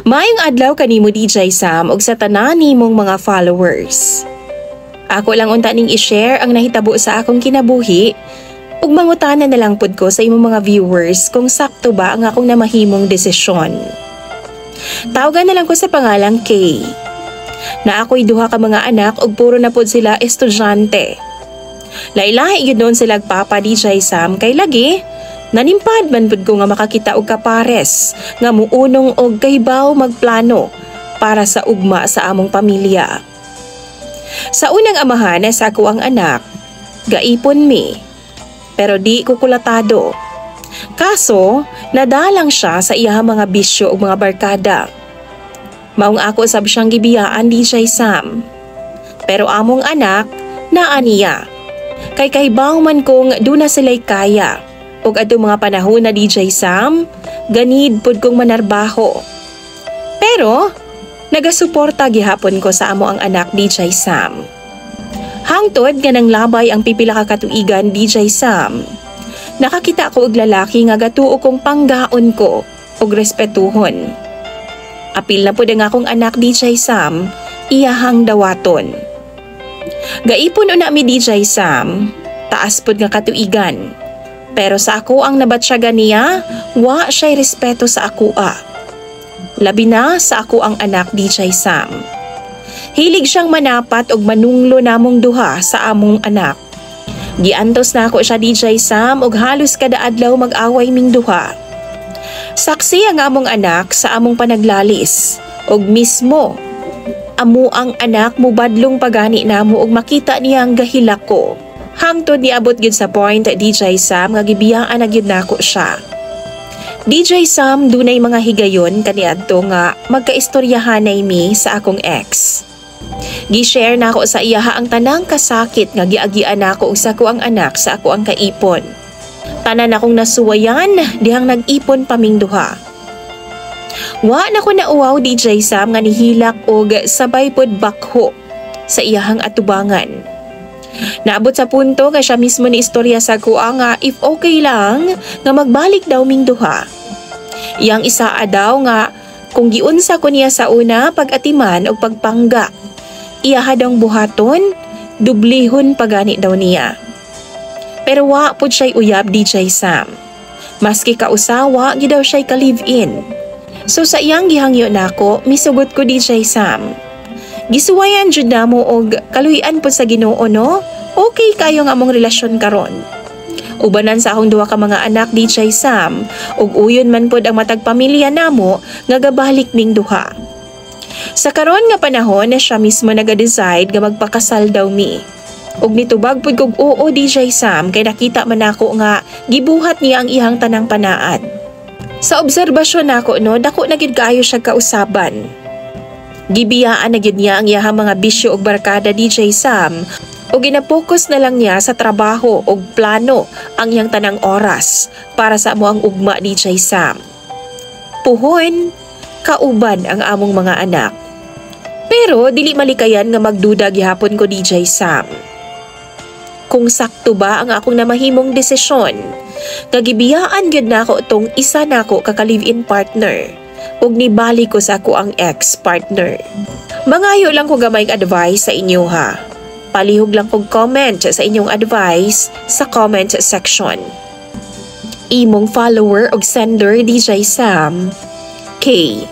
Maayong adlaw kanimo DJ Sam ug sa tanan nimong mga followers. Ako lang unta ning i-share ang nahitabo sa akong kinabuhi ug mangutana na lang pud ko sa imong mga viewers kung sakto ba ang akong namahimong desisyon. Tawagan na lang ko sa pangalang Kay. Na ako'y duha ka mga anak ug puro na pud sila estudyante. Lailahi gyud noon sila papa DJ Sam kay lagi nanimpad man pud ko nga makakita og kapares nga muunong og kaybaw magplano para sa ugma sa among pamilya. Sa unang amahan sa ako ang anak, gaipon mi. Pero di ko kulatado. Kaso, nadalang siya sa iyahang mga bisyo ug mga barkada. Maong ako sab siyang gibiyaan DJ Sam. Pero among anak, naa niya. Kay kahibaw man kong duna sila'y kaya. Ug adto mga panahon na DJ Sam, ganid pud kong manarbaho. Pero, nagasuporta gihapon ko sa amo ang anak DJ Sam. Hangtod nga nang labay ang pipila ka katuigan DJ Sam. Nakakita ko og lalaki nga gatuo kong panggaon ko ug respetuhon. Apil na pud ang akong anak DJ Sam, iyahang dawaton. Gaipon una mi DJ Sam, taas pud nga katuigan. Pero sa ako ang nabatsyagan niya, wa siya'y respeto sa akoa. Labi na sa ako ang anak DJ Sam. Hilig siyang manapat og manunglo namong duha sa among anak. Giantos na ako siya DJ Sam og halos kada adlaw mag-away ming duha. Saksi ang among anak sa among panaglalis og mismo amo ang anak mo badlong pagani namo og makita niya ang gahilak ko. Hangtod niabot gyud sa point DJ Sam nga gibiyaan na gyud nako siya. DJ Sam dunay mga higayon kaniadto nga magkaistoryahanay mi sa akong ex. Gi-share nako sa iyaha ang tanang kasakit nga giagian nako og sa ko ang anak sa ako ang kaipon. Tanan akong nasuwayan dihang nag-ipon paming duha. Wa na ko nauwaw DJ Sam nga nihilak og sabay pod bakho sa iyahang atubangan. Naabot sa punto kay siya mismo ni istorya sa kuha nga if okay lang nga magbalik daw ming duha. Iyang isaa daw nga kung giunsa ko niya sa una pag-atiman o pagpangga. Iyaha daw buhaton, dublihon pagani daw niya. Pero wa pud siya'y uyab DJ Sam. Maski kausawa, gidaw siya'y ka-live-in. So sa iyang gihangyo nako, misugot ko DJ Sam. Gisuwayan jud namo og kaluy-an po sa Ginoo no? Okay kayo nga among relasyon karon. Ubanan sa akong duha ka mga anak DJ Sam ug uyon man pod ang matag pamilya namo nga gabalik ming duha. Sa karon nga panahon na siya mismo naga-decide nga magpakasal daw mi. Ug nitubag pod kog oo DJ Sam kay nakita man ako nga gibuhat niya ang ihang tanang panaad. Sa obserbasyon nako no, dako na gyud kaayo siya kausaban. Gibiyaan na gyud niya ang iyahang mga bisyo ug barkada DJ Sam ug ginapokus na lang niya sa trabaho ug plano ang iyang tanang oras para sa amo ang ugma DJ Sam. Puhon, kauban ang among mga anak. Pero dili malikayan nga magduda gihapon ko DJ Sam. Kung sakto ba ang akong namahimong desisyon, kagibiyaan gyud nako tong isa nako ka live-in partner. Ug nibali ko sa ako ang ex-partner. Mangayo lang ko gamayng advice sa inyo ha. Palihog lang kong comment sa inyong advice sa comment section. Imong follower og sender DJ Sam, K.